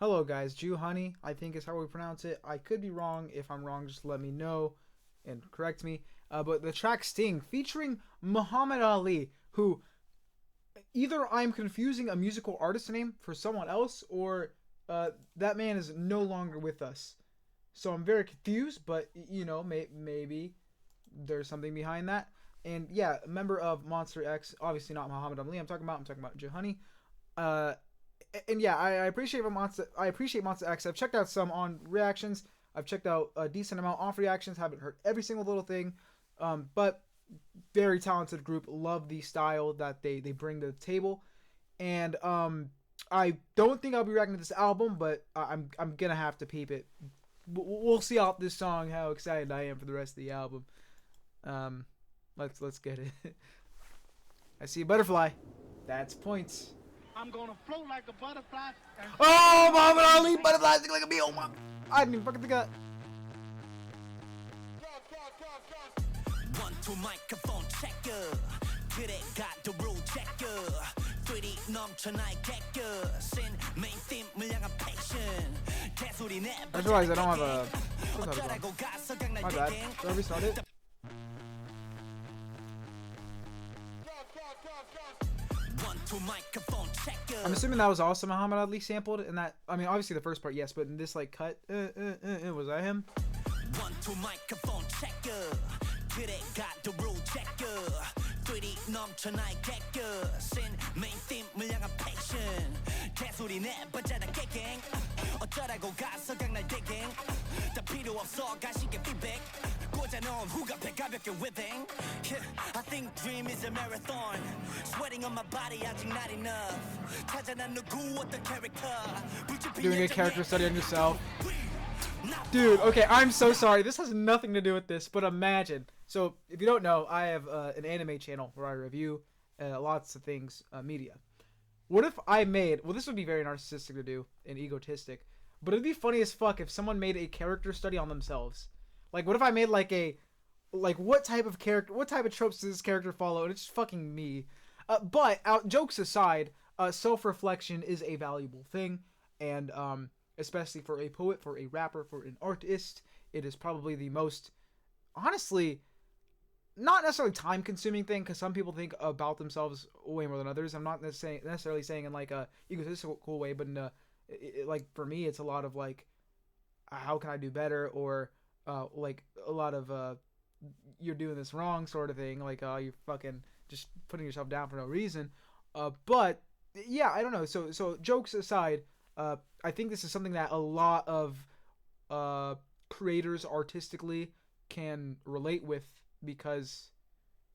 Hello guys, JOOHONEY, I think is how we pronounce it. I could be wrong. If I'm wrong, just let me know and correct me. But the track Sting, featuring Muhammad Ali, who either I'm confusing a musical artist name for someone else, or that man is no longer with us. So I'm very confused, but you know, maybe there's something behind that. And yeah, a member of Monster X, obviously not Muhammad Ali. I'm talking about JOOHONEY. And yeah, I appreciate Monster X. I've checked out some on reactions. I've checked out a decent amount off reactions. Haven't heard every single little thing, but very talented group. Love the style that they bring to the table, and I don't think I'll be reacting to this album, but I'm gonna have to peep it. We'll see off this song how excited I am for the rest of the album. Let's get it. I see a butterfly. That's points. I'm gonna float like a butterfly. Oh, Muhammad Ali, butterflies look like a bee. Oh my! I didn't even fucking think of that. 1, 2 microphone checker. 그래 got the rule checker. 3D 넘쳐 나의 개그. Sin main theme 물량한 passion. 개소리 내. I just realized I don't have a. My bad. Did I restart it? I'm assuming that was also Muhammad Ali sampled, and that, I mean, obviously the first part, yes, but in this like cut, was that him? 1, 2 microphone checker. 그래 got the rule checker. 3D 넘쳐 나의 개그. Sin main theme 물량한 passion. 개소리 내봤잖아 개갱. 어쩌라고 가서 강날 대갱. 다 필요 없어 가시게 feedback. 꽂아놓은 후가패 가볍게 whipping. I think dream is a marathon. Sweating on my body 아직 not enough. 찾아난 누구 어떤 character. Doing a character study on yourself. Dude, okay, I'm so sorry. This has nothing to do with this, but imagine. So, if you don't know, I have an anime channel where I review lots of things, media. What if I made, well, this would be very narcissistic to do and egotistic, but it'd be funny as fuck if someone made a character study on themselves. Like, what if I made like what type of tropes does this character follow? And it's just fucking me. But jokes aside, self-reflection is a valuable thing, and especially for a poet, for a rapper, for an artist, it is probably the most, honestly, not necessarily time-consuming thing, because some people think about themselves way more than others. I'm not necessarily saying in like a egotistical way, but in like for me, it's a lot of like, how can I do better, or like a lot of you're doing this wrong sort of thing, like you're fucking just putting yourself down for no reason. But yeah, I don't know. So jokes aside, I think this is something that a lot of creators artistically can relate with, because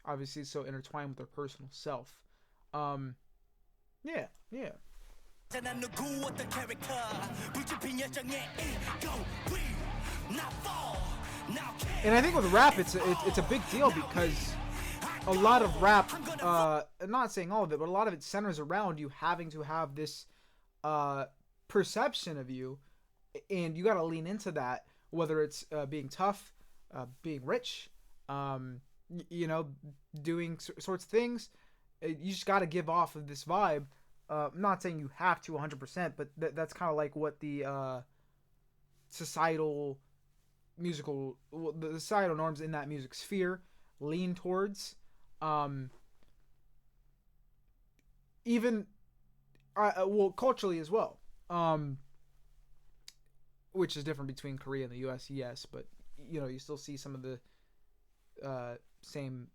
obviously it's so intertwined with their personal self. Yeah. And I think with rap, it's a big deal, because a lot of rap, I'm not saying all of it, but a lot of it centers around you having to have this perception of you, and you got to lean into that, whether it's being tough, being rich, you know, doing sorts of things. You just got to give off of this vibe. I'm not saying you have to 100%, but that's kind of like what the societal norms in that music sphere lean towards. Even well, culturally as well, which is different between Korea and the US, yes, but you know, you still see some of the same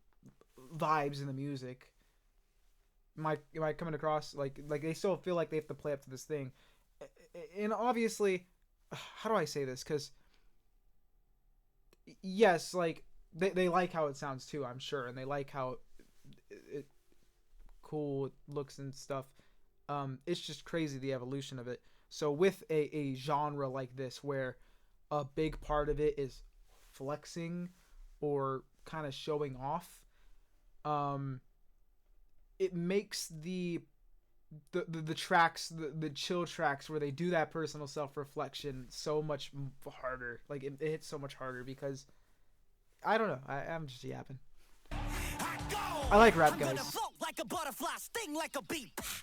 vibes in the music. Am I coming across like they still feel like they have to play up to this thing? And obviously, how do I say this? Because yes, like they like how it sounds too, I'm sure, and they like how it cool it looks and stuff. It's just crazy, the evolution of it. So with a genre like this, where a big part of it is flexing or kind of showing off, it makes the tracks, the chill tracks where they do that personal self-reflection so much harder. Like it hits so much harder, because I don't know, I'm just yapping. I like rap, guys,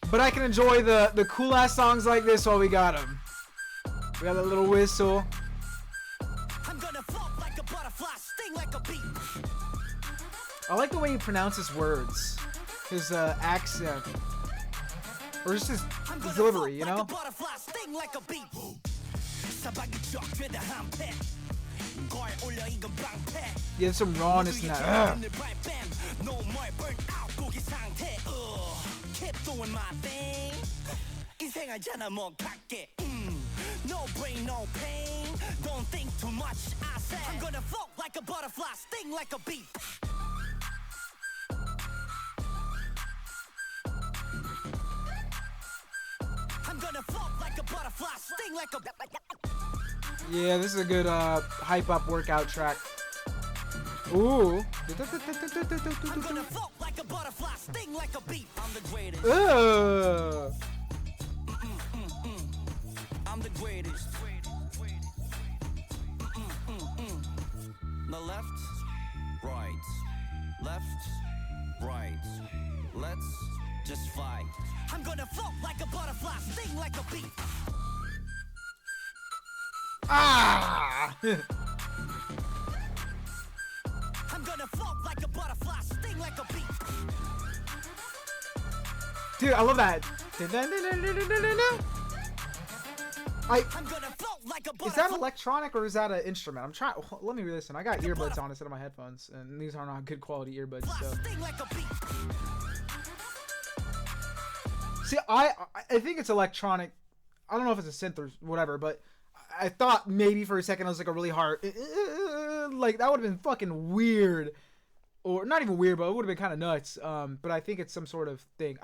but I can enjoy the cool ass songs like this while we got them. We got that little whistle. I'm gonna float like a butterfly, sting like a bee. I like the way he pronounces words. His accent. Or just his delivery, you know? Like a butterfly, sting like a bee. You have some rawness in that. No more burn out, 고기 상태. Keep doing my thing. 인생하잖아 뭐 갈게. No brain, no pain. Don't think too much. I said I'm gonna float like a butterfly, sting like a bee. I'm gonna float like a butterfly, sting like a. Yeah, this is a good hype up workout track. Ooh. I'm gonna float like a butterfly, sting like a bee. I'm the greatest. I'm the greatest. The left, right, left, right. Let's just fight. I'm gonna float like a butterfly, sting like a bee. Ah! I'm gonna float like a butterfly, sting like a bee. Dude, I love that. I'm gonna float like a butterfly. Is that electronic or is that an instrument? I'm trying. Let me listen. I got earbuds on instead of my headphones, and these are not good quality earbuds. So. Sting like a bee. See, I think it's electronic. I don't know if it's a synth or whatever, but I thought maybe for a second it was like a really hard, like that would have been fucking weird, or not even weird, but it would have been kind of nuts. But I think it's some sort of thing.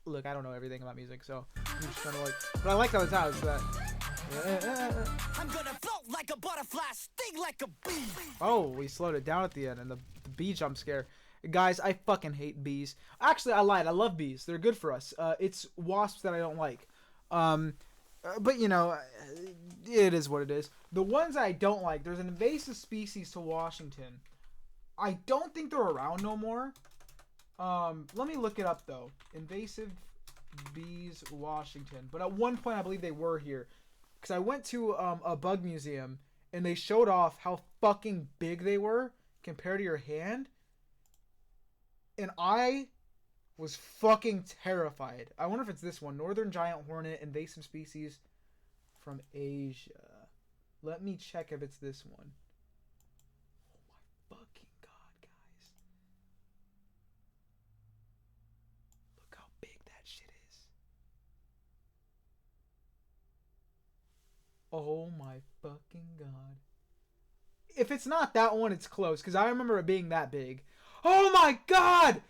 Look, I don't know everything about music, so I'm just trying to like. But I like how it's out. So that. I'm gonna float like a butterfly, sting like a bee. Oh, we slowed it down at the end, and the bee jump scare. Guys, I fucking hate bees. Actually, I lied. I love bees. They're good for us. It's wasps that I don't like. But you know, it is what it is. The ones I don't like, there's an invasive species to Washington. I don't think they're around no more. Let me look it up though. Invasive bees, Washington. But at one point, I believe they were here. Because I went to a bug museum, and they showed off how fucking big they were compared to your hand. And I was fucking terrified. I wonder if it's this one. Northern giant hornet, invasive species from Asia. Let me check if it's this one. Oh my fucking god, guys. Look how big that shit is. Oh my fucking god. If it's not that one, it's close. Because I remember it being that big. Oh my god!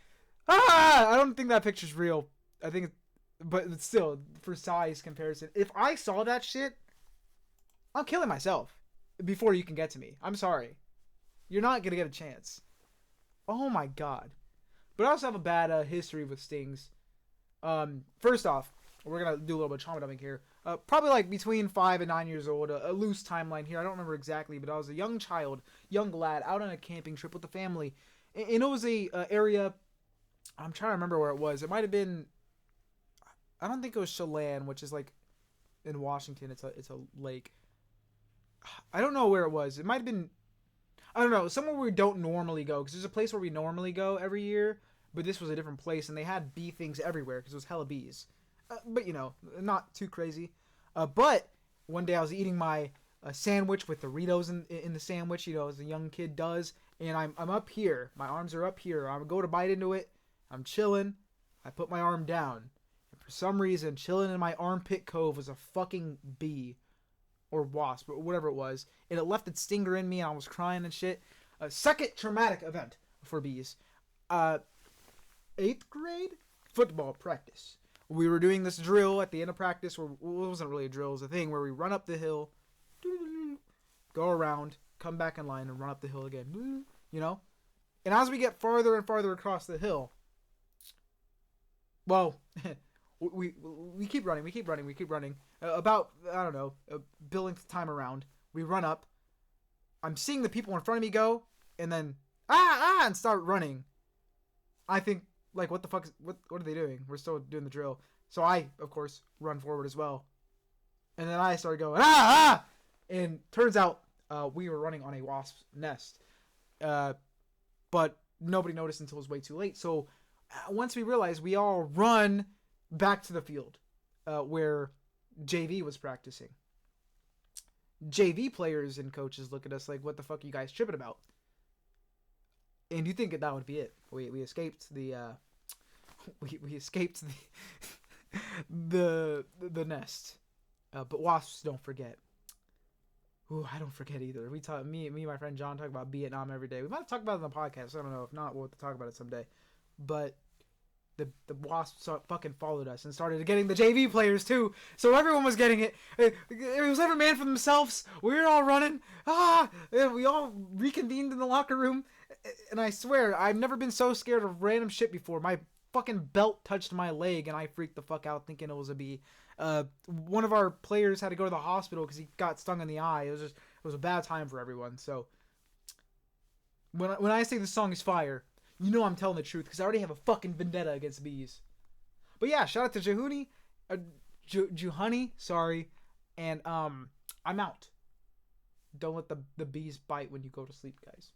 Ah! I don't think that picture's real. I think but still, for size comparison. If I saw that shit, I'm killing myself before you can get to me. I'm sorry. You're not gonna get a chance. Oh my god. But I also have a bad history with stings. First off, we're gonna do a little bit of trauma dumping here. Probably like between 5 and 9 years old. A loose timeline here. I don't remember exactly, but I was a young child, young lad, out on a camping trip with the family. And it was a area. I'm trying to remember where it was. It might have been. I don't think it was Chelan, which is like in Washington. It's a lake. I don't know where it was. It might have been. I don't know, somewhere we don't normally go, because there's a place where we normally go every year, but this was a different place, and they had bee things everywhere because it was hella bees. But you know, not too crazy. But one day I was eating my sandwich with Doritos in the sandwich, you know, as a young kid does, and I'm up here. My arms are up here. I go to bite into it. I'm chilling. I put my arm down. And for some reason, chilling in my armpit cove was a fucking bee. Or wasp, or whatever it was. And it left its stinger in me, and I was crying and shit. Second traumatic event for bees. 8th grade football practice. We were doing this drill at the end of practice, where it wasn't really a drill, it was a thing where we run up the hill, go around, come back in line, and run up the hill again. You know? And as we get farther and farther across the hill, well, we keep running, we keep running. About, I don't know, a billionth time around, we run up. I'm seeing the people in front of me go, and then, and start running. I think, like, what the fuck, what are they doing? We're still doing the drill. So I, of course, run forward as well. And then I started going, ah, ah! And turns out we were running on a wasp's nest. But nobody noticed until it was way too late. So once we realized, we all run back to the field where JV was practicing. JV players and coaches look at us like, what the fuck are you guys tripping about? And you think that would be it. We escaped the we escaped the nest. But wasps don't forget. Ooh, I don't forget either. We talk me and my friend John talk about Vietnam every day. We might talk about it on the podcast. I don't know. If not, we'll have to talk about it someday. But the wasps fucking followed us and started getting the JV players too. So everyone was getting it. It was every man for themselves. We were all running. And we all reconvened in the locker room. And I swear, I've never been so scared of random shit before. My fucking belt touched my leg and I freaked the fuck out thinking it was a bee. One of our players had to go to the hospital because he got stung in the eye. It was a bad time for everyone. So when I say the song is fire, you know I'm telling the truth because I already have a fucking vendetta against bees. But yeah, shout out to JOOHONEY, JOOHONEY, sorry, and I'm out. Don't let the bees bite when you go to sleep, guys.